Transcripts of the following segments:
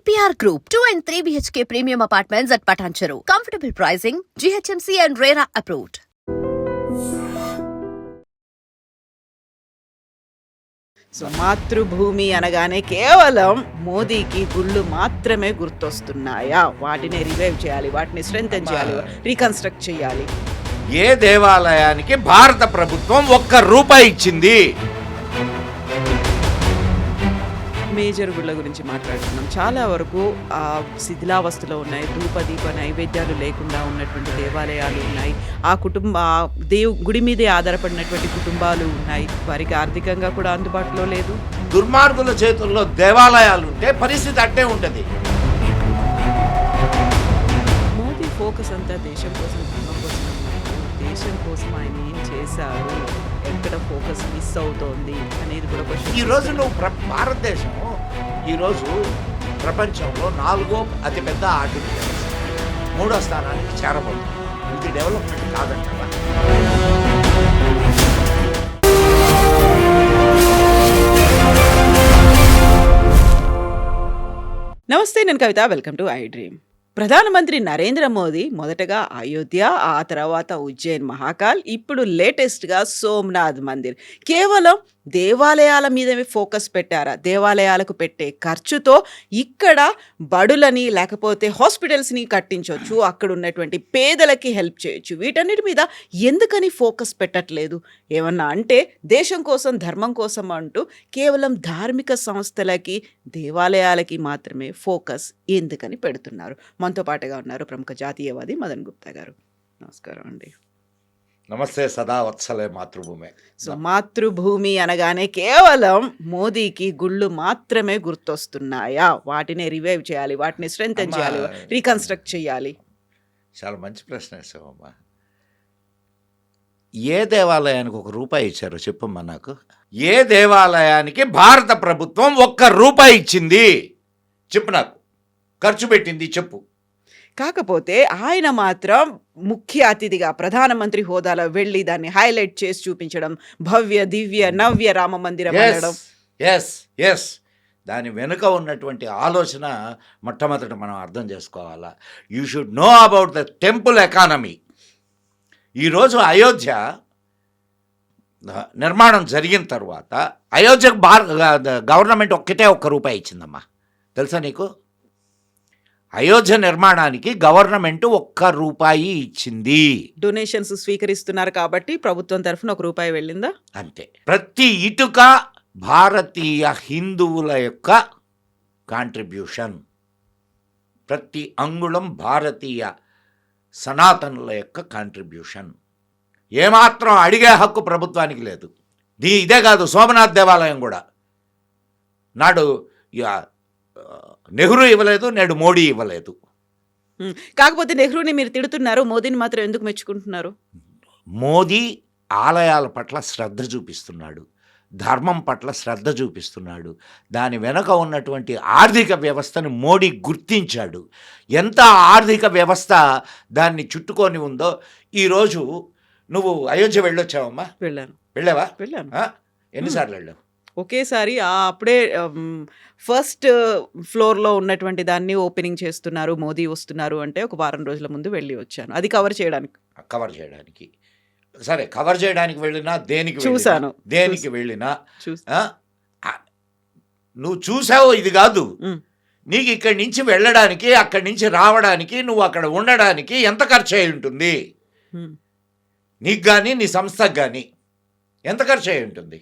APR Group, 2 and 3 BHK premium apartments at Patancheru. Comfortable pricing, GHMC and RERA approved. So మాతృభూమి అనగానే కేవలం మోదీకి గుళ్ళు మాత్రమే గుర్తొస్తున్నాయా? వాటిని రివైవ్ చేయాలి, వాటిని స్ట్రెంథెన్ చేయాలి, రీకన్స్ట్రక్ట్ చేయాలి. ఏ దేవాలయానికి భారత ప్రభుత్వం ₹1 ఇచ్చింది? మేజర్ గుళ్ళ గురించి మాట్లాడుతున్నాం. చాలా వరకు శిథిలావస్థలో ఉన్నాయి. ధూపదీప నైవేద్యాలు లేకుండా ఉన్నటువంటి దేవాలయాలు ఉన్నాయి. గుడి మీదే ఆధారపడినటువంటి కుటుంబాలు ఉన్నాయి. వారికి ఆర్థికంగా కూడా అందుబాటులో లేదు. దుర్మార్గుల చేతుల్లో దేవాలయాలు ఉంటే పరిస్థితి అట్టే ఉంటుంది. మోదీ ఫోకస్ అంతా దేశం కోసం, ధర్మం కోసం. దేశం కోసం ఆయన ఏం చేశారు, ఎక్కడ ఫోకస్ మిస్ అవుతోంది అనేది కూడా క్వశ్చన్. ఈరోజు నువ్వు భారతదేశం ఈరోజు ప్రపంచంలో 4వ అతిపెద్ద ఆర్థిక వ్యవస్థ, 3వ స్థానానికి చేరబోతుంది. ఇది డెవలప్మెంట్ కాదంటావా? నమస్తే, నేను Kavitha. Welcome to I dream. ప్రధానమంత్రి నరేంద్ర మోదీ మొదటగా అయోధ్య, ఆ తర్వాత ఉజ్జయిన్ మహాకాల్, ఇప్పుడు లేటెస్ట్గా సోమనాథ్ మందిర్. కేవలం దేవాలయాల మీదనే ఫోకస్ పెట్టారా? దేవాలయాలకు పెట్టే ఖర్చుతో ఇక్కడ బడులని లేకపోతే హాస్పిటల్స్ని కట్టించవచ్చు, అక్కడ ఉన్నటువంటి పేదలకి హెల్ప్ చేయొచ్చు. వీటన్నిటి మీద ఎందుకని ఫోకస్ పెట్టట్లేదు? ఏమన్నా అంటే దేశం కోసం, ధర్మం కోసం అంటూ కేవలం ధార్మిక సంస్థలకి, దేవాలయాలకి మాత్రమే ఫోకస్ ఎందుకని పెడుతున్నారు? మనతో పాటుగా ఉన్నారు ప్రముఖ జాతీయవాది మదన్ గుప్తా గారు. నమస్కారం అండి. నమస్తే. సదా వత్సలే మాతృభూమి. సో మాతృభూమి అనగానే కేవలం మోదీకి గుళ్ళు మాత్రమే గుర్తొస్తున్నాయా? వాటిని రివైవ్ చేయాలి, వాటిని స్ట్రెంథెన్ చేయాలి, రీకన్స్ట్రక్ట్ చేయాలి. చాలా మంచి ప్రశ్న వేసావమ్మా. ఏ దేవాలయానికి ₹1 ఇచ్చారో చెప్పమ్మా నాకు. ఏ దేవాలయానికి భారత ప్రభుత్వం ₹1 ఇచ్చింది చెప్పు నాకు. ఖర్చు పెట్టింది చెప్పు. కాకపోతే ఆయన మాత్రం ముఖ్య అతిథిగా ప్రధానమంత్రి హోదాలో వెళ్ళి దాన్ని హైలైట్ చేసి చూపించడం, భవ్య దివ్య నవ్య రామ మందిరం అనడం. ఎస్ దాని వెనుక ఉన్నటువంటి ఆలోచన మొట్టమొదట మనం అర్థం చేసుకోవాలా. You should know about the temple economy. ఈరోజు అయోధ్య నిర్మాణం జరిగిన తర్వాత అయోధ్యకు గవర్నమెంట్ ఒక్కటే ₹1 ఇచ్చిందమ్మా. తెలుసా నీకు? అయోధ్య నిర్మాణానికి గవర్నమెంట్ ₹1 ఇచ్చింది. డొనేషన్స్ స్వీకరిస్తున్నారు కాబట్టి ప్రభుత్వం తరఫున ₹1 వెళ్ళిందా? అంతే. ప్రతి ఇటుక భారతీయ హిందువుల యొక్క కాంట్రిబ్యూషన్, ప్రతి అంగుళం భారతీయ సనాతనుల యొక్క కాంట్రిబ్యూషన్. ఏమాత్రం అడిగే హక్కు ప్రభుత్వానికి లేదు. ఇదే కాదు, సోమనాథ్ దేవాలయం కూడా నాడు నెహ్రూ ఇవ్వలేదు, నేడు మోడీ ఇవ్వలేదు. కాకపోతే నెహ్రూని మీరు తిడుతున్నారు, మోదీని మాత్రం ఎందుకు మెచ్చుకుంటున్నారు? మోదీ ఆలయాల పట్ల శ్రద్ధ చూపిస్తున్నాడు, ధర్మం పట్ల శ్రద్ధ చూపిస్తున్నాడు. దాని వెనుక ఉన్నటువంటి ఆర్థిక వ్యవస్థను మోడీ గుర్తించాడు. ఎంత ఆర్థిక వ్యవస్థ దాన్ని చుట్టుకొని ఉందో. ఈరోజు నువ్వు అయోధ్య వెళ్ళొచ్చావమ్మా? వెళ్ళావా? వెళ్ళాను. ఎన్నిసార్లు వెళ్ళావు? ఒకేసారి. అప్పుడే ఫస్ట్ ఫ్లోర్లో ఉన్నటువంటి దాన్ని ఓపెనింగ్ చేస్తున్నారు, మోదీ వస్తున్నారు అంటే ఒక వారం రోజుల ముందు వెళ్ళి వచ్చాను. అది కవర్ చేయడానికి. సరే, కవర్ చేయడానికి వెళ్ళినా, చూశాను, దేనికి వెళ్ళినా నువ్వు చూసావు. ఇది కాదు, నీకు ఇక్కడి నుంచి వెళ్ళడానికి, అక్కడి నుంచి రావడానికి, నువ్వు అక్కడ ఉండడానికి ఎంత ఖర్చు అయి ఉంటుంది? నీకు కానీ నీ సంస్థకు కానీ ఎంత ఖర్చు అయి ఉంటుంది?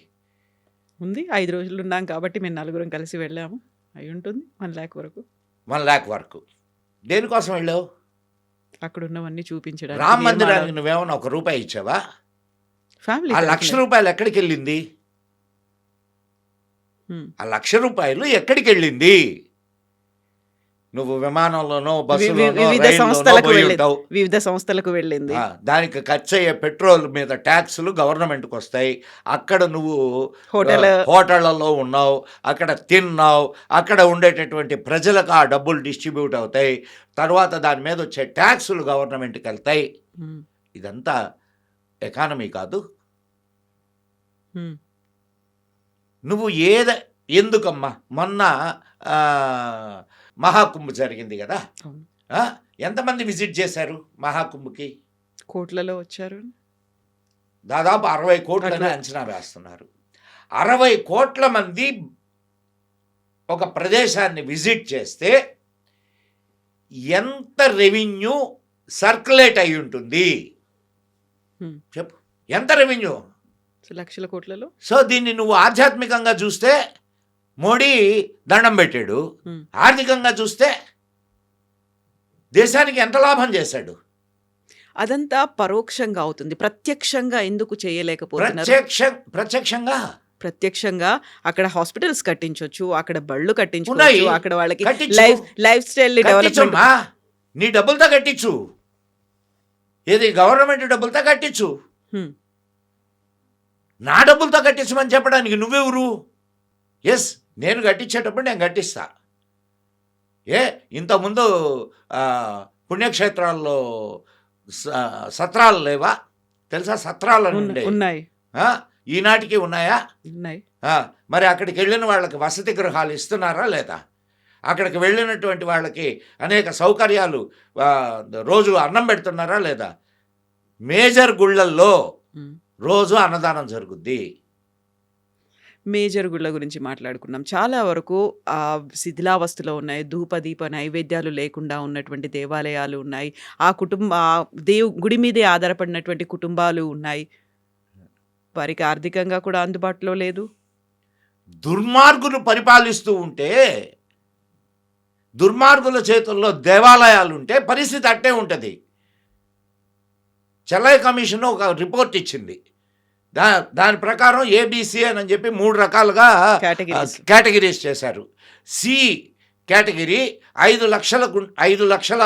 ఉంది. 5 రోజులు ఉన్నాం కాబట్టి మేము 4 కలిసి వెళ్ళాము. అయి ఉంటుంది $1 lakh వరకు. దేనికోసం వెళ్ళావు? అక్కడ ఉన్నవన్నీ చూపించడానికి. రామ మందిరానికి నువ్వేమన్నా ₹1 ఇచ్చావా? ఫ్యామిలీ. ఆ ₹1,00,000 ఎక్కడికి వెళ్ళింది? ఆ ₹1,00,000 ఎక్కడికి వెళ్ళింది? నువ్వు విమానంలోనో, బస్సులోనో, వివిధ సంస్థలకు వెళ్ళింది. దానికి ఖర్చు అయ్యే పెట్రోల్ మీద ట్యాక్సులు గవర్నమెంట్కి వస్తాయి. అక్కడ నువ్వు హోటళ్లలో ఉన్నావు, అక్కడ తిన్నావు, అక్కడ ఉండేటటువంటి ప్రజలకు ఆ డబ్బులు డిస్ట్రిబ్యూట్ అవుతాయి. తర్వాత దాని మీద వచ్చే ట్యాక్సులు గవర్నమెంట్కి వెళ్తాయి. ఇదంతా ఎకానమీ కాదు. నువ్వు ఎందుకమ్మా మొన్న మహాకుంభ్ జరిగింది కదా. అవును. ఎంతమంది విజిట్ చేశారు మహాకుంభ్కి? కోట్లలో వచ్చారు. దాదాపు 60 కోట్లని అట్లా. అంచనా వేస్తున్నారు. 60 కోట్ల మంది ఒక ప్రదేశాన్ని విజిట్ చేస్తే ఎంత రెవెన్యూ సర్క్యులేట్ అయి ఉంటుంది హ్మ్. చెప్పు, ఎంత రెవెన్యూ? లక్షల కోట్లలో. సో దీన్ని నువ్వు ఆధ్యాత్మికంగా చూస్తే మోడీ దండం పెట్టాడు, హ్మ్. ఆర్థికంగా చూస్తే దేశానికి ఎంత లాభం చేశాడు? అదంతా పరోక్షంగా అవుతుంది. ప్రత్యక్షంగా ఎందుకు చేయలేకపోతున్నారు? ప్రత్యక్షంగా ప్రత్యక్షంగా అక్కడ హాస్పిటల్స్ కట్టించొచ్చు, అక్కడ బళ్ళు ఉన్నాయి. కట్టించుకోవచ్చు, అక్కడ వాళ్ళకి కట్టించు. Life style development. కట్టించమ్మా, నీ డబ్బులతో కట్టించు, ఏది గవర్నమెంట్ డబ్బులతో కట్టించు. నా డబ్బులతో కట్టించమని చెప్పడానికి నువ్వెవరు? ఎస్, నేను కట్టించేటప్పుడు నేను కట్టిస్తా. ఇంతకుముందు పుణ్యక్షేత్రాల్లో సత్రాలు లేవా? తెలుసా? సత్రాలు ఉండే ఉన్నాయి. ఈనాటికి ఉన్నాయా? ఉన్నాయి. మరి అక్కడికి వెళ్ళిన వాళ్ళకి వసతి గృహాలు ఇస్తున్నారా లేదా? అక్కడికి వెళ్ళినటువంటి వాళ్ళకి అనేక సౌకర్యాలు రోజు అన్నం పెడుతున్నారా లేదా? మేజర్ గుళ్ళల్లో రోజు అన్నదానం జరుగుద్ది. మేజర్ గుళ్ళ గురించి మాట్లాడుకున్నాం. చాలా వరకు శిథిలావస్థలో ఉన్నాయి. ధూపదీప నైవేద్యాలు లేకుండా ఉన్నటువంటి దేవాలయాలు ఉన్నాయి. ఆ గుడి మీదే ఆధారపడినటువంటి కుటుంబాలు ఉన్నాయి. వారికి ఆర్థికంగా కూడా అందుబాటులో లేదు. దుర్మార్గులు పరిపాలిస్తూ ఉంటే, దుర్మార్గుల చేతుల్లో దేవాలయాలు ఉంటే పరిస్థితి అట్టే ఉంటుంది. చెల్లై కమిషన్ ఒక రిపోర్ట్ ఇచ్చింది. దాని ప్రకారం ఏబిసి అని చెప్పి 3 రకాలుగా కేటగిరీస్ చేశారు. సి కేటగిరీ 5 లక్షల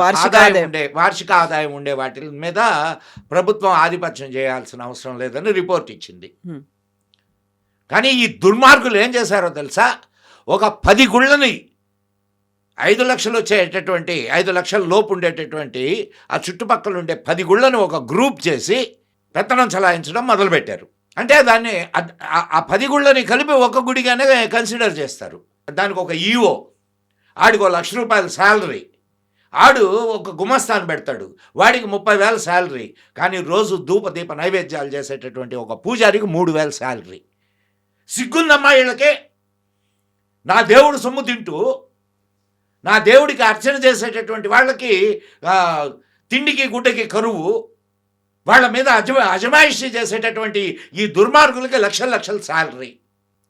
వార్షిక ఆదాయం ఉండే వాటి మీద ప్రభుత్వం ఆధిపత్యం చేయాల్సిన అవసరం లేదని రిపోర్ట్ ఇచ్చింది. కానీ ఈ దుర్మార్గులు ఏం చేశారో తెలుసా? ఒక 10 గుళ్ళని 5 లక్షలు వచ్చేటటువంటి 5 లక్షల లోపు ఉండేటటువంటి ఆ చుట్టుపక్కల ఉండే 10 గుళ్ళని ఒక గ్రూప్ చేసి పెత్తనం చలాయించడం మొదలుపెట్టారు. అంటే దాన్ని ఆ 10 గుళ్ళని కలిపి ఒక గుడిగానే కన్సిడర్ చేస్తారు. దానికి ఒక ఈఓ, ఆడికి ₹1,00,000 శాలరీ, ఆడు ఒక గుమస్తాను పెడతాడు, వాడికి 30,000 శాలరీ. కానీ రోజు ధూపదీప నైవేద్యాలు చేసేటటువంటి ఒక పూజారికి 3,000 శాలరీ. సిగ్గుందమ్మా వీళ్ళకే. నా దేవుడు సొమ్ము తింటూ నా దేవుడికి అర్చన చేసేటటువంటి వాళ్ళకి తిండికి గుడ్డకి కరువు, వాళ్ళ మీద అజమాయిషి చేసేటటువంటి ఈ దుర్మార్గులకి లక్షల శాలరీ.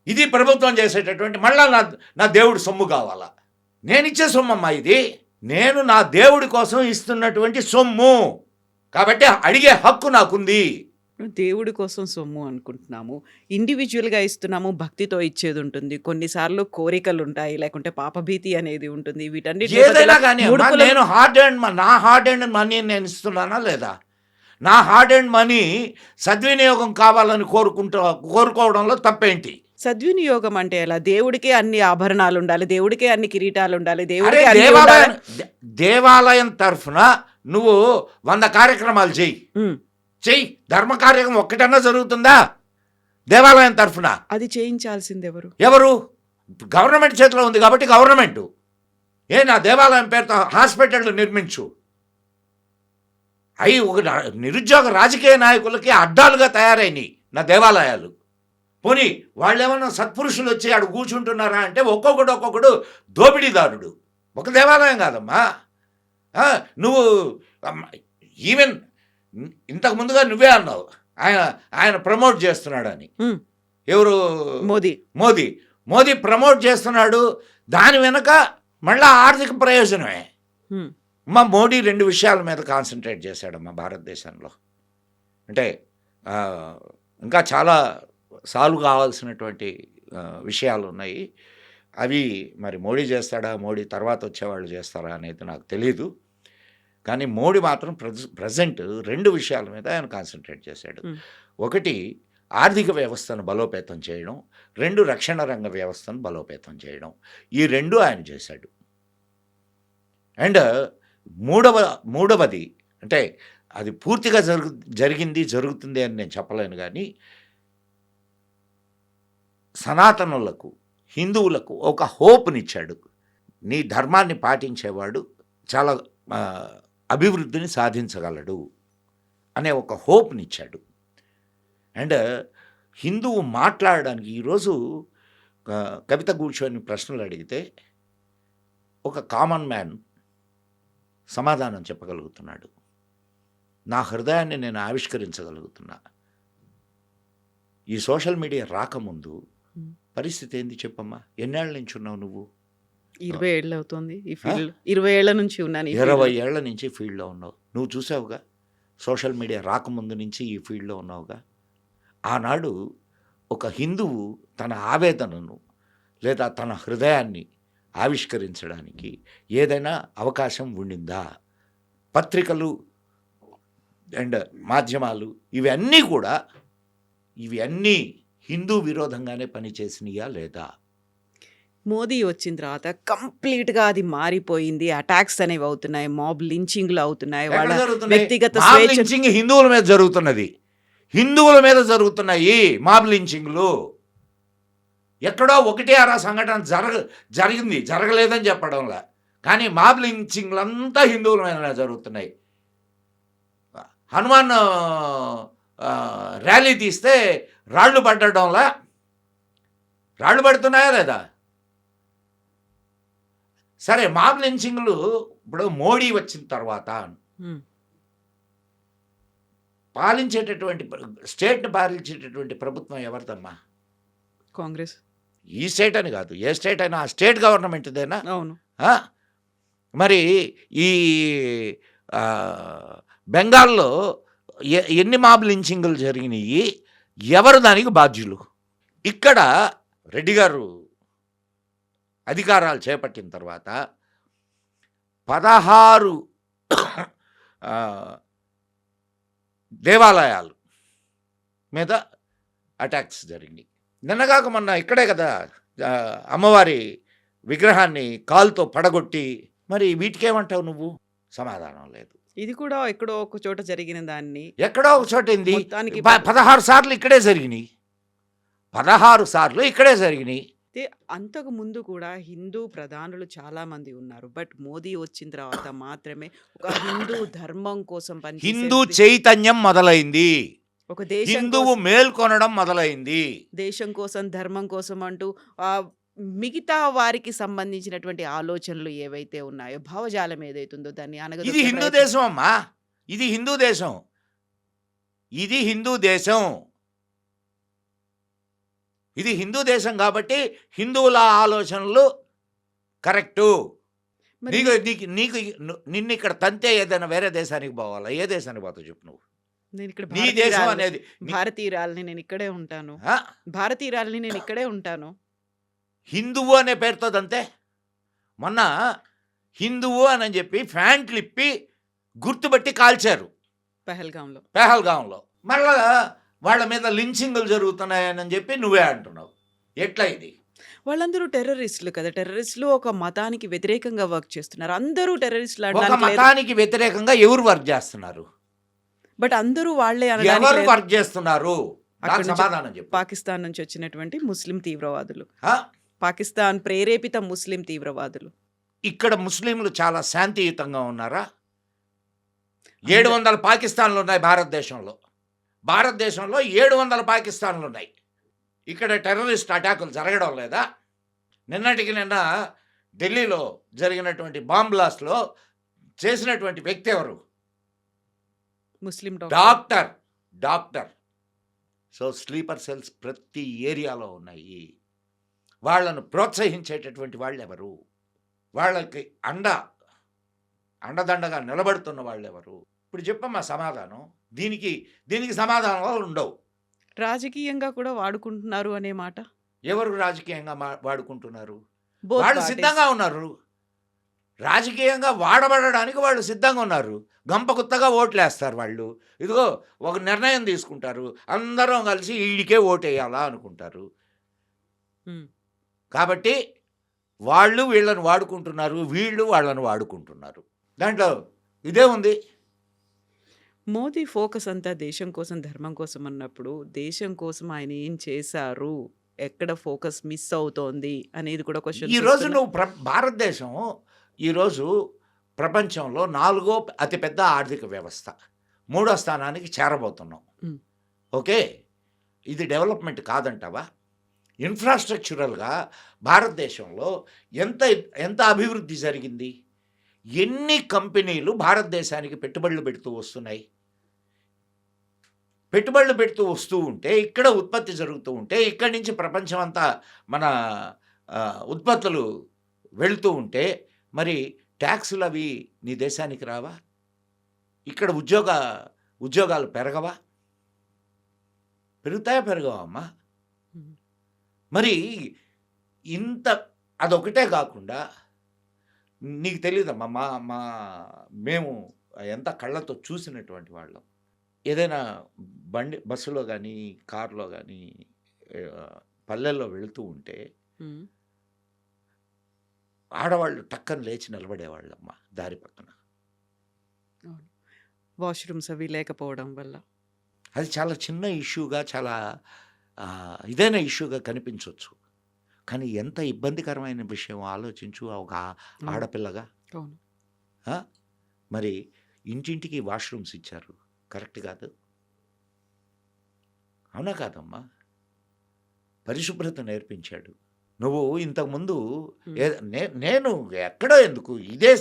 ఇది ప్రభుత్వం చేసేటటువంటి మళ్ళా నా దేవుడి సొమ్ము కావాలా? నేనిచ్చే సొమ్మమ్మా ఇది. నేను నా దేవుడి కోసం ఇస్తున్నటువంటి సొమ్ము కాబట్టి అడిగే హక్కు నాకుంది. దేవుడి కోసం సొమ్ము అనుకుంటున్నాము, ఇండివిజువల్గా ఇస్తున్నాము, భక్తితో ఇచ్చేది ఉంటుంది, కొన్నిసార్లు కోరికలు ఉంటాయి, లేకుంటే పాపభీతి అనేది ఉంటుంది. వీటన్నిటి ఏదైనా కానీ నేను నా హార్డ్ అండ్ మనీ నేను ఇస్తున్నానా లేదా? నా హార్డ్ అండ్ మనీ సద్వినియోగం కావాలని కోరుకోవడంలో తప్పేంటి? సద్వినియోగం అంటే ఎలా? దేవుడికే అన్ని ఆభరణాలు ఉండాలి, దేవుడికే అన్ని కిరీటాలు ఉండాలి, దేవాలయం తరఫున నువ్వు 100 కార్యక్రమాలు చెయ్యి, ధర్మ కార్యక్రమం ఒక్కటన్నా జరుగుతుందా దేవాలయం తరఫున? అది చేయించాల్సింది ఎవరు? గవర్నమెంట్ చేతిలో ఉంది కాబట్టి గవర్నమెంట్. నా దేవాలయం పేరుతో హాస్పిటల్ నిర్మించు. అవి ఒక నిరుద్యోగ రాజకీయ నాయకులకి అడ్డాలుగా తయారైనవి నా దేవాలయాలు. పోనీ వాళ్ళు ఏమన్నా సత్పురుషులు వచ్చి ఆడు కూర్చుంటున్నారా అంటే ఒక్కొక్కడు దోపిడీదారుడు. ఒక దేవాలయం కాదమ్మా. నువ్వు ఈవెన్ ఇంతకు ముందుగా నువ్వే అన్నావు ఆయన ప్రమోట్ చేస్తున్నాడని. ఎవరు? మోదీ ప్రమోట్ చేస్తున్నాడు. దాని వెనక మళ్ళా ఆర్థిక ప్రయోజనమే. మోడీ 2 విషయాల మీద కాన్సన్ట్రేట్ చేశాడమ్మా భారతదేశంలో. అంటే ఇంకా చాలా సాల్వ్ కావాల్సినటువంటి విషయాలు ఉన్నాయి. అవి మరి మోడీ చేస్తాడా, మోడీ తర్వాత వచ్చేవాళ్ళు చేస్తారా అనేది నాకు తెలీదు. కానీ మోడీ మాత్రం ప్రజెంట్ 2 విషయాల మీద ఆయన కాన్సన్ట్రేట్ చేశాడు. ఒకటి ఆర్థిక వ్యవస్థను బలోపేతం చేయడం, 2 రక్షణ రంగ వ్యవస్థను బలోపేతం చేయడం. ఈ 2 ఆయన చేశాడు. అండ్ మూడవది అంటే అది పూర్తిగా జరుగుతుంది అని నేను చెప్పలేను. కానీ సనాతనులకు, హిందువులకు ఒక హోప్నిచ్చాడు. నీ ధర్మాన్ని పాటించేవాడు చాలా ఆ, అభివృద్ధిని సాధించగలడు అనే ఒక హోప్నిచ్చాడు. అండ్ హిందువు మాట్లాడడానికి ఈరోజు కవిత కూర్చొని ప్రశ్నలు అడిగితే ఒక కామన్ మ్యాన్ సమాధానం చెప్పగలుగుతున్నాడు. నా హృదయాన్ని నేను ఆవిష్కరించగలుగుతున్నా. ఈ సోషల్ మీడియా రాకముందు పరిస్థితి ఏంది చెప్పమ్మా? ఎన్నేళ్ల నుంచి ఉన్నావు నువ్వు? 20 ఏళ్ళు అవుతుంది ఈ ఫీల్డ్. 20 ఏళ్ల నుంచి ఉన్నాను ఈ 20 ఏళ్ల నుంచి ఫీల్డ్లో ఉన్నావు. నువ్వు చూసావుగా, సోషల్ మీడియా రాకముందు నుంచి ఈ ఫీల్డ్లో ఉన్నావుగా. ఆనాడు ఒక హిందువు తన ఆవేదనను లేదా తన హృదయాన్ని ఆవిష్కరించడానికి ఏదైనా అవకాశం ఉండిందా? పత్రికలు అండ్ మాధ్యమాలు ఇవన్నీ కూడా హిందూ విరోధంగానే పనిచేసినాయా లేదా? మోదీ వచ్చిన తర్వాత కంప్లీట్గా అది మారిపోయింది. అటాక్స్ అనేవి అవుతున్నాయి, మాబ్ లించింగ్లు అవుతున్నాయి, వాళ్ళ ఎక్కడ జరుగుతున్నాయి? వ్యక్తిగత మాబ్ స్వేచ్ఛ. లించింగ్ హిందువుల మీద జరుగుతున్నది. హిందువుల మీద జరుగుతున్నాయి మాబ్ లించింగ్లు. ఎక్కడో ఒకటి అరా సంఘటన జరిగింది, జరగలేదని చెప్పడంలా. కానీ మాబ్ లించింగ్లంతా హిందువుల మీద జరుగుతున్నాయి. హనుమాన్ ర్యాలీ తీస్తే రాళ్ళు పడడంలా రాళ్ళు పడుతున్నాయా లేదా? సరే, మాబ్ లించింగ్లు ఇప్పుడు మోడీ వచ్చిన తర్వాత హ్మ్. స్టేట్ని పాలించేటటువంటి ప్రభుత్వం ఎవరిదమ్మా? కాంగ్రెస్. ఈ స్టేట్ అని కాదు, ఏ స్టేట్ అయినా ఆ స్టేట్ గవర్నమెంట్దేనా? అవును. ఆ? మరి ఈ బెంగాల్లో ఎన్ని మాబ్ లించింగ్లు జరిగినాయి? ఎవరు దానికి బాధ్యులు? ఇక్కడ రెడ్డి గారు అధికారాలు చేపట్టిన తర్వాత 16 దేవాలయాలు మీద అటాక్స్ జరిగినాయి. నిన్నగాక మొన్న ఇక్కడే కదా అమ్మవారి విగ్రహాన్ని కాలుతో పడగొట్టి. మరి వీటికేమంటావు నువ్వు? సమాధానం లేదు. ఇది కూడా ఎక్కడో ఒక చోట జరిగిన దాన్ని ఎక్కడో ఒక చోట ఏంది? మొత్తానికి 16 సార్లు ఇక్కడే జరిగినాయి. 16 సార్లు ఇక్కడే జరిగినాయి. అయితే అంతకు ముందు కూడా హిందూ ప్రధానులు చాలా మంది ఉన్నారు. బట్ మోదీ వచ్చిన తర్వాత మాత్రమే ఒక హిందూ ధర్మం కోసం హిందూ పనిచేసే చైతన్యం మొదలైంది. ఒక దేశం హిందువు మేల్కొనడం మొదలైంది. దేశం కోసం ధర్మం కోసం అంటూ మిగతా వారికి సంబంధించినటువంటి ఆలోచనలు ఏవైతే ఉన్నాయో, భావజాలం ఏదైతుందో దాన్ని ఇది అనగదొక్కే హిందూ ప్రయత్నం. దేశం అమ్మా. ఇది హిందూ దేశం. ఇది హిందూ దేశం. ఇది హిందూ దేశం కాబట్టి హిందువుల ఆలోచనలు కరెక్టు. మరి నిన్ను ఇక్కడ తంతే ఏదైనా వేరే దేశానికి పోవాలా? ఏ దేశానికి పోతావు చెప్పు నువ్వు? నేను ఇక్కడ నీ దేశం అనేది భారతీయురాలని నేను ఇక్కడే ఉంటాను. ఆ? భారతీయురాలని నేను ఇక్కడే ఉంటాను. హిందువు అనే పేరుతో తంతే. మొన్న హిందువు అని చెప్పి ఫ్యాంట్లు ఇప్పి గుర్తుబట్టి కాల్చారు పహల్గాంలో. పెహల్గాంలో. మళ్ళా వాళ్ళ మీద లించింగ్లు జరుగుతున్నాయని చెప్పి నువ్వే అంటున్నావు. ఎట్లా ఇది? వాళ్ళందరూ టెర్రరిస్టులు కదా. టెర్రరిస్టులు ఒక మతానికి వ్యతిరేకంగా వర్క్ చేస్తున్నారు. అందరూ టెర్రరిస్టులు ఒక అనడానికి లేదు. మతానికి వ్యతిరేకంగా ఎవరు వర్క్ చేస్తున్నారు? బట్ అందరూ వాళ్ళే అనడానికి ఎవరు లేదు. వర్క్ చేస్తున్నారు? అక్కడి నాకు నుంచి సమాధానం చెప్పు. పాకిస్తాన్ నుంచి వచ్చినటువంటి ముస్లిం తీవ్రవాదులు, ఆ? పాకిస్తాన్ ప్రేరేపిత ముస్లిం తీవ్రవాదులు. ఇక్కడ ముస్లింలు చాలా శాంతియుతంగా ఉన్నారా? 700 పాకిస్తాన్లు ఉన్నాయి భారతదేశంలో. 700 పాకిస్తాన్లు ఉన్నాయి. ఇక్కడ టెర్రరిస్ట్ అటాకులు జరగడం లేదా? నిన్నటికి నిన్న ఢిల్లీలో జరిగినటువంటి బాంబ్ బ్లాస్ట్లో చేసినటువంటి వ్యక్తి ఎవరు? ముస్లిం డాక్టర్. సో స్లీపర్ సెల్స్ ప్రతి ఏరియాలో ఉన్నాయి. వాళ్ళను ప్రోత్సహించేటటువంటి వాళ్ళు ఎవరు? వాళ్ళకి అండదండగా నిలబడుతున్న వాళ్ళు ఎవరు? ఇప్పుడు చెప్పమ్మా సమాధానం. దీనికి సమాధానాలు ఉండవు. రాజకీయంగా కూడా వాడుకుంటున్నారు అనే మాట. ఎవరు రాజకీయంగా వాడుకుంటున్నారు? Both వాళ్ళు parties. సిద్ధంగా ఉన్నారు. రాజకీయంగా వాడబడడానికి వాళ్ళు సిద్ధంగా ఉన్నారు. గంపగుత్తగా ఓట్లేస్తారు వాళ్ళు. ఇదిగో ఒక నిర్ణయం తీసుకుంటారు, అందరం కలిసి వీడికే ఓటేయాలా అనుకుంటారు. ఉమ్. కాబట్టి వాళ్ళు వీళ్ళని వాడుకుంటున్నారు, వీళ్ళు వాళ్ళని వాడుకుంటున్నారు. దాంట్లో ఇదే ఉంది. మోదీ ఫోకస్ అంతా దేశం కోసం ధర్మం కోసం అన్నప్పుడు దేశం కోసం ఆయన ఏం చేశారు ఎక్కడ ఫోకస్ మిస్ అవుతోంది అనేది కూడా క్వశ్చన్స్ ఈరోజు వస్తున్నాయి. నువ్వు భారతదేశం ఈరోజు ప్రపంచంలో 4వ అతిపెద్ద ఆర్థిక వ్యవస్థ. 3వ స్థానానికి చేరబోతున్నాం. ఉమ్, ఓకే. ఇది డెవలప్మెంట్ కాదంటావా? ఇన్ఫ్రాస్ట్రక్చరల్గా భారతదేశంలో ఎంత ఎంత అభివృద్ధి జరిగింది? ఎన్ని కంపెనీలు భారతదేశానికి పెట్టుబడులు పెడుతూ వస్తున్నాయి? పెట్టుబడులు పెడుతూ వస్తూ ఉంటే, ఇక్కడ ఉత్పత్తి జరుగుతూ ఉంటే, ఇక్కడి నుంచి ప్రపంచం అంతా మన ఉత్పత్తులు వెళుతూ ఉంటే, మరి ట్యాక్సులు అవి నీ దేశానికి రావా? ఇక్కడ ఉద్యోగాలు పెరగవా? పెరుగుతాయా పెరగవా అమ్మా? ఉమ్, మరి ఇంత అదొకటే కాకుండా నీకు తెలియదమ్మా, మా మా మేము ఎంత కళ్ళతో చూసినటువంటి వాళ్ళం. ఏదైనా బస్సులో కానీ కారులో కానీ పల్లెల్లో వెళుతూ ఉంటే ఉమ్, ఆడవాళ్ళు టక్కన లేచి నిలబడేవాళ్ళమ్మ దారి పక్కన. అవును. వాష్రూమ్స్ అవి లేకపోవడం వల్ల. అది చాలా చిన్న ఇష్యూగా, చాలా ఇదైన ఇష్యూగా కనిపించవచ్చు. కానీ ఎంత ఇబ్బందికరమైన విషయం ఆలోచించు ఒక అవును. ఆడపిల్లగా. అవును. ఆ? మరి ఇంటింటికి వాష్రూమ్స్ ఇచ్చారు, కరెక్ట్ కాదు. అవునా కాదమ్మా? పరిశుభ్రత నేర్పించాడు. నువ్వు ఇంతకుముందు ఉమ్, నేను ఎక్కడో ఎందుకు, ఇదే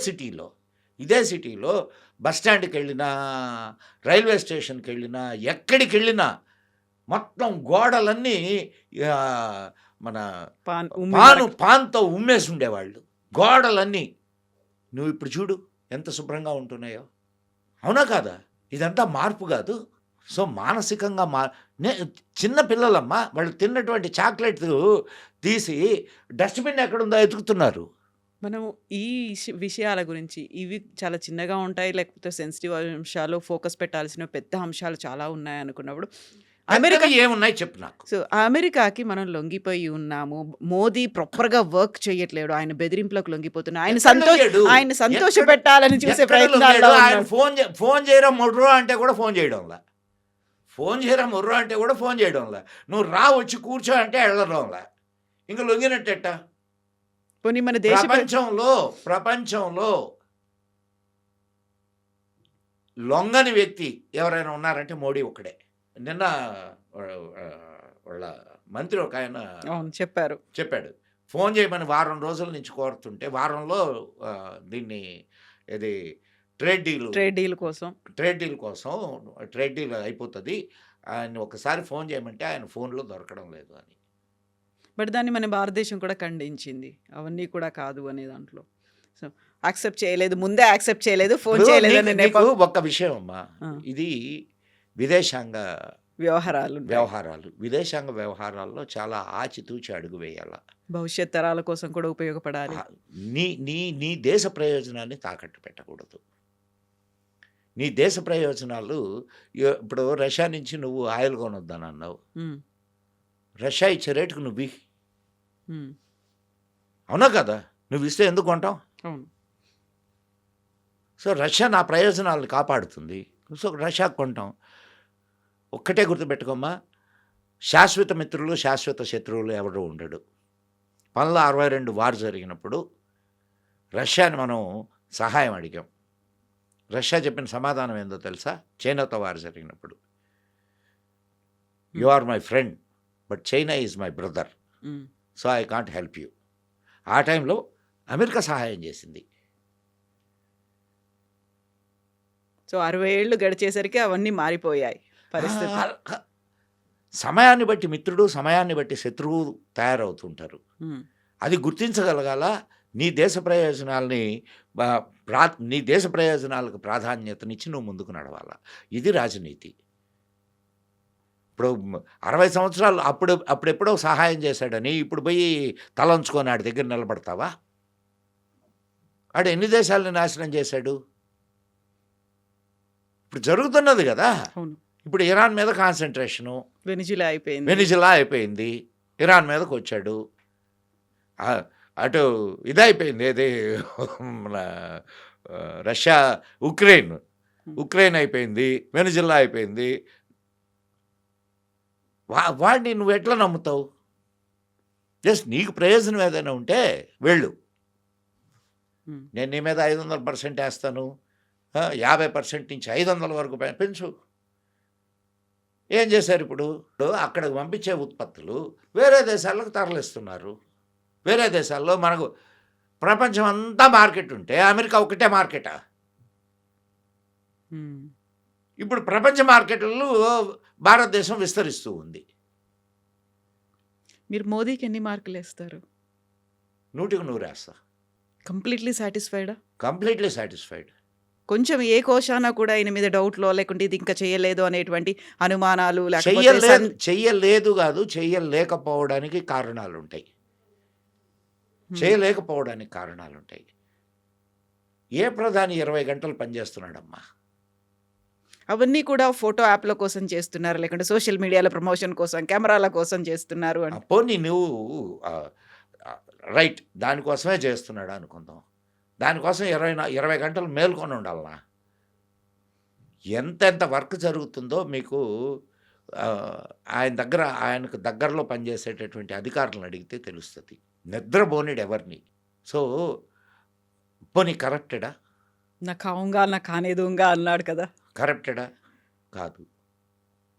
సిటీలో బస్ స్టాండ్కి వెళ్ళినా, రైల్వే స్టేషన్కి వెళ్ళినా, ఎక్కడికి వెళ్ళినా మొత్తం గోడలన్నీ ఆ, మన ఉమ్మి వరకు. పాన్తో ఉమ్మేసి ఉండేవాళ్ళు గోడలన్నీ. నువ్వు ఇప్పుడు చూడు ఎంత శుభ్రంగా ఉంటున్నాయో. అవునా కాదా? ఇదంతా మార్పు కాదు. సో మానసికంగా చిన్న పిల్లలమ్మా, వాళ్ళు తిన్నటువంటి చాక్లెట్ తీసి డస్ట్బిన్ ఎక్కడుందో ఎతుకుతున్నారు. మనం ఈ విషయాల గురించి, ఇవి చాలా చిన్నగా ఉంటాయి లేకపోతే సెన్సిటివ్ అంశాలు, ఫోకస్ పెట్టాల్సిన పెద్ద అంశాలు చాలా ఉన్నాయి అనుకున్నప్పుడు అమెరికా పెద్దవి ఏమున్నాయి చెప్పు నాకు. సో అమెరికాకి మనం లొంగిపోయి ఉన్నాము. మోదీ ప్రాపర్గా వర్క్ చేయట్లేడు, ఆయన బెదిరింపులకు లొంగిపోతున్నాడు, ఆయన సంతోష పెట్టాలని చూసే ప్రయత్నాల్లో ఆయన ఉన్నాడు. ఫోన్ చేయరా మొర్రో అంటే కూడా ఫోన్ చేయడంలా. నువ్వు రా వచ్చి కూర్చో అంటే వెళ్ళడంలా. ఇంకా లొంగినట్టెట్ట? పోనీ మన దేశ ప్రపంచంలో లొంగని వ్యక్తి ఎవరైనా ఉన్నారంటే మోడీ ఒక్కడే. నిన్న వాళ్ళ మంత్రి ఒక ఆయన అవును చెప్పాడు, ఫోన్ చేయమని వారం రోజుల నుంచి కోరుతుంటే, వారంలో దీన్ని ఇది ట్రేడ్ డీల్ కోసం ట్రేడ్ డీల్ అయిపోతుంది, ఆయన ఒకసారి ఫోన్ చేయమంటే ఆయన ఫోన్లో దొరకడం లేదు అని. బట్ దాన్ని మన భారతదేశం కూడా ఖండించింది, అవన్నీ కూడా కాదు అనే దాంట్లో. సో యాక్సెప్ట్ చేయలేదు, ముందే యాక్సెప్ట్ చేయలేదు, ఫోన్ ఇప్పుడు చేయలేదు అనే నీకు ఒక్క విషయం అమ్మా, ఇది విదేశాంగ వ్యవహారాల్లో చాలా ఆచితూచి అడుగు వేయాల. భవిష్యత్ తరాల కోసం కూడా ఉపయోగపడాలి. నీ దేశ ప్రయోజనాన్ని తాకట్టు పెట్టకూడదు. నీ దేశ ప్రయోజనాలు ఇప్పుడు రష్యా నుంచి నువ్వు ఆయిల్ కొనొద్దని అన్నావు. ఉమ్, రష్యా ఇచ్చే రేటుకు నువ్వు ఉమ్, అవునా కదా? నువ్వు ఇస్తే ఎందుకు కొంటావు? అవును. సో రష్యా నా ప్రయోజనాలను కాపాడుతుంది, సో రష్యాకు కొంటాం. ఒక్కటే గుర్తుపెట్టుకోమ్మా, శాశ్వత మిత్రులు శాశ్వత శత్రువులు ఎవరు ఉండడు. 1962 వార్ జరిగినప్పుడు రష్యాని మనం సహాయం అడిగాం. రష్యా చెప్పిన సమాధానం ఏందో తెలుసా? చైనాతో వార్ జరిగినప్పుడు, you are my friend but China is my brother, um, so I can't help you. ఆ టైంలో అమెరికా సహాయం చేసింది. సో 60 ఏళ్ళు గడిచేసరికి అవన్నీ మారిపోయాయి పరిస్థితి. సమయాన్ని బట్టి మిత్రుడు, సమయాన్ని బట్టి శత్రువు తయారవుతుంటారు. ఉమ్, అది గుర్తించగలగాల. నీ దేశ ప్రయోజనాలకు ప్రాధాన్యతనిచ్చి నువ్వు ముందుకు నడవాల. ఇది రాజనీతి. ఇప్పుడు 60 సంవత్సరాలు అప్పుడెప్పుడో సహాయం చేశాడని ఇప్పుడు పోయి తలంచుకొని ఆడి దగ్గర నిలబడతావా? ఆడు ఎన్ని దేశాలని నాశనం చేశాడు? ఇప్పుడు జరుగుతున్నది కదా. అవును. ఇప్పుడు ఇరాన్ మీద కాన్సన్ట్రేషను, వెనిజులా అయిపోయింది, ఇరాన్ మీదకి వచ్చాడు. అటు ఇదైపోయింది, ఏది మన రష్యా ఉక్రెయిన్ అయిపోయింది, వెనిజులా అయిపోయింది. వాడిని నువ్వు ఎట్లా నమ్ముతావు? జస్ట్ నీకు ప్రయోజనం ఏదైనా ఉంటే వెళ్ళు. ఉమ్. నేను నీ మీద 500% వేస్తాను, 50% నుంచి 500 వరకు పెంచు. ఏం చేశారు ఇప్పుడు? అక్కడికి పంపించే ఉత్పత్తులు వేరే దేశాలకు తరలిస్తున్నారు. వేరే దేశాల్లో మనకు ప్రపంచం అంతా మార్కెట్ ఉంటే అమెరికా ఒకటే మార్కెటా? ఉమ్. ఇప్పుడు ప్రపంచ మార్కెట్లలో భారతదేశం విస్తరిస్తూ ఉంది. మీరు మోదీకి ఎన్ని మార్కులు వేస్తారు? 100కి 100 వేస్తా. కంప్లీట్లీ సాటిస్ఫైడా? Completely satisfied. కొంచెం ఏ కోశాన కూడా ఈయన మీద డౌట్లో లేకుంటే ఇది ఇంకా చేయలేదు అనేటువంటి అనుమానాలు లేకపోతే చెయ్యలేదు కాదు, చెయ్యలేకపోవడానికి కారణాలు ఉంటాయి. చేయలేకపోవడానికి కారణాలు ఉంటాయి. ఏ ప్రధాని 20 గంటలు పనిచేస్తున్నాడమ్మా? అవన్నీ కూడా ఫోటో యాప్ల కోసం చేస్తున్నారు, లేకుంటే సోషల్ మీడియాలో ప్రమోషన్ కోసం, కెమెరాల కోసం చేస్తున్నారు అని. పోనీ నువ్వు రైట్, దానికోసమే చేస్తున్నాడు అనుకుందాం. దానికోసం 20 గంటలు మేల్కొని ఉండాలనా? ఎంతెంత వర్క్ జరుగుతుందో మీకు ఆయనకు దగ్గరలో పనిచేసేటటువంటి అధికారులను అడిగితే తెలుస్తుంది. నిద్రపోనిడు ఎవరిని. సో పోనీ కరప్టెడా? నా కావుగా నా కానేదుగా అన్నాడు కదా. కరప్టెడా? కాదు.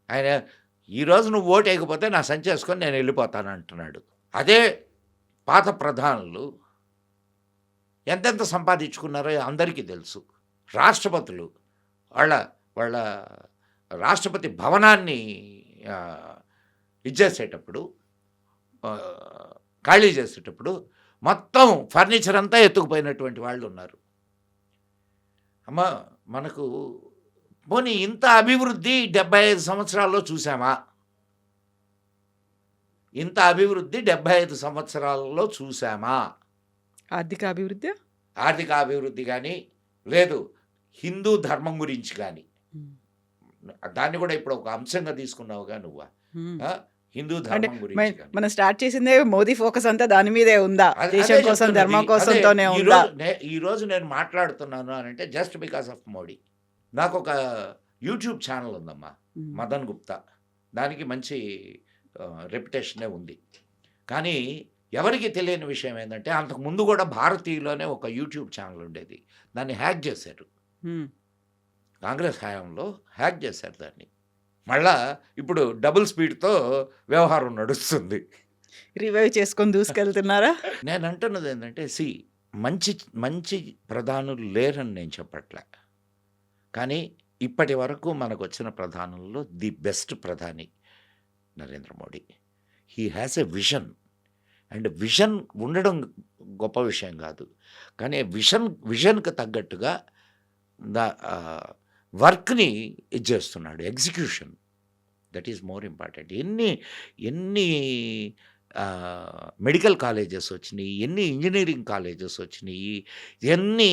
ఆయన ఈరోజు నువ్వు ఓటు వేయకపోతే నా సంచి వేసుకొని నేను వెళ్ళిపోతాను అంటున్నాడు. అదే పాత ప్రధానులు ఎంతెంత సంపాదించుకున్నారో అందరికీ తెలుసు. రాష్ట్రపతులు వాళ్ళ రాష్ట్రపతి భవనాన్ని ఇచ్చేసేటప్పుడు, ఖాళీ చేసేటప్పుడు మొత్తం ఫర్నిచర్ అంతా ఎత్తుకుపోయినటువంటి వాళ్ళు ఉన్నారు. అమ్మ, మనకు పోనీ ఇంత అభివృద్ధి 75 సంవత్సరాల్లో చూసామా? ఇంత అభివృద్ధి 75 సంవత్సరాలలో చూసామా? ఆర్థిక అభివృద్ధి, ఆర్థిక అభివృద్ధి కానీ లేదు హిందూ ధర్మం గురించి కానీ. దాన్ని కూడా ఇప్పుడు ఒక అంశంగా తీసుకున్నావుగా నువ్వు. హిందూ ధర్మం గురించి మనం స్టార్ట్ చేసిందే మోదీ ఫోకస్ అంతా దాని మీదే ఉందా? దేశం కోసం, ధర్మం కోసంతోనే ఉందా? ఈ రోజు నేను మాట్లాడుతున్నాను అని అంటే జస్ట్ బికాస్ ఆఫ్ మోడీ. నాకు ఒక యూట్యూబ్ ఛానల్ ఉందమ్మా, మదన్ గుప్తా. దానికి మంచి రెప్యుటేషనే ఉంది. కానీ ఎవరికి తెలియని విషయం ఏంటంటే అంతకు ముందు కూడా భారతీయులోనే ఒక యూట్యూబ్ ఛానల్ ఉండేది. దాన్ని హ్యాక్ చేశారు. కాంగ్రెస్ హయాంలో హ్యాక్ చేశారు దాన్ని. మళ్ళా ఇప్పుడు డబుల్ స్పీడ్తో వ్యవహారం నడుస్తుంది. రివైవ్ చేసుకొని దూసుకెళ్తున్నారా? నేను అంటున్నది ఏంటంటే మంచి ప్రధానులు లేరని నేను చెప్పట్లే. కానీ ఇప్పటి వరకు మనకు వచ్చిన ప్రధానుల్లో ది బెస్ట్ ప్రధాని Narendra Modi. He has a vision. And vision ఉండడం గొప్ప విషయం కాదు, కానీ విజన్కి తగ్గట్టుగా వర్క్ని ఇది చేస్తున్నాడు. Execution, that is more important. ఎన్ని మెడికల్ కాలేజెస్ వచ్చినాయి, ఎన్ని ఇంజనీరింగ్ కాలేజెస్ వచ్చినాయి, ఎన్ని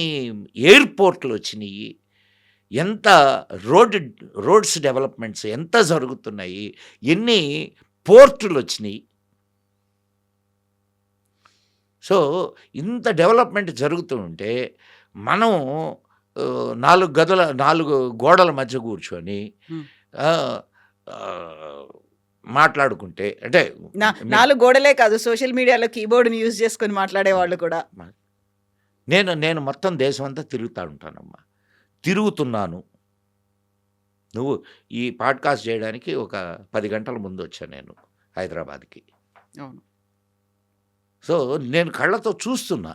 ఎయిర్పోర్ట్లు వచ్చినాయి, ఎంత రోడ్స్ డెవలప్మెంట్స్ ఎంత జరుగుతున్నాయి, ఎన్ని పోర్టులు వచ్చినాయి. సో ఇంత డెవలప్మెంట్ జరుగుతూ ఉంటే మనం 4 గోడల మధ్య కూర్చొని మాట్లాడుకుంటే, అంటే 4 గోడలే కాదు, సోషల్ మీడియాలో కీబోర్డ్ని యూజ్ చేసుకొని మాట్లాడేవాళ్ళు కూడా. నేను మొత్తం దేశం అంతా తిరుగుతున్నానమ్మా. నువ్వు ఈ పాడ్కాస్ట్ చేయడానికి ఒక 10 గంటల ముందు వచ్చాను నేను హైదరాబాద్కి. అవును. సో నేను కళ్ళతో చూస్తున్నా,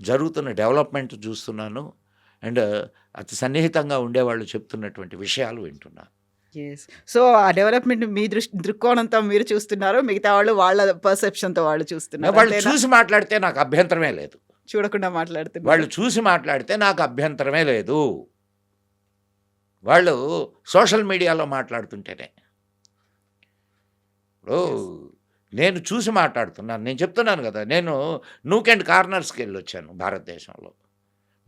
జరుగుతున్న డెవలప్మెంట్ చూస్తున్నాను. అండ్ అతి సన్నిహితంగా ఉండేవాళ్ళు చెప్తున్నటువంటి విషయాలు వింటున్నా. సో ఆ డెవలప్మెంట్ మీ దృక్కోణంతో మీరు చూస్తున్నారు, మిగతా వాళ్ళు వాళ్ళ పర్సెప్షన్తో వాళ్ళు చూస్తున్నారు. వాళ్ళు చూసి మాట్లాడితే నాకు అభ్యంతరమే లేదు. చూడకుండా మాట్లాడుతున్నారు. వాళ్ళు చూసి మాట్లాడితే నాకు అభ్యంతరమే లేదు. వాళ్ళు సోషల్ మీడియాలో మాట్లాడుతుంటేనే. ఇప్పుడు నేను చూసి మాట్లాడుతున్నాను. నేను చెప్తున్నాను కదా, నేను నూక్ అండ్ కార్నర్స్కి వెళ్ళొచ్చాను భారతదేశంలో.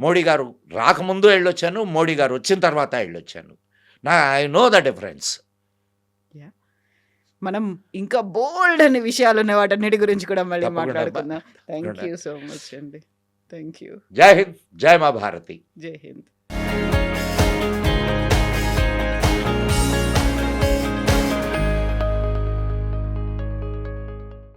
మోడీ గారు రాకముందు వెళ్ళొచ్చాను, మోడీ గారు వచ్చిన తర్వాత వెళ్ళొచ్చాను. I know the difference. మనం ఇంకా బోల్డ్ అనే విషయాలు ఉన్నాయి, వాటన్నిటి గురించి కూడా మళ్ళీ మాట్లాడుకుందాం. థ్యాంక్ యూ సో మచ్ అండి. Thank you. జై హింద్, జై మా భారతి. జై హింద్.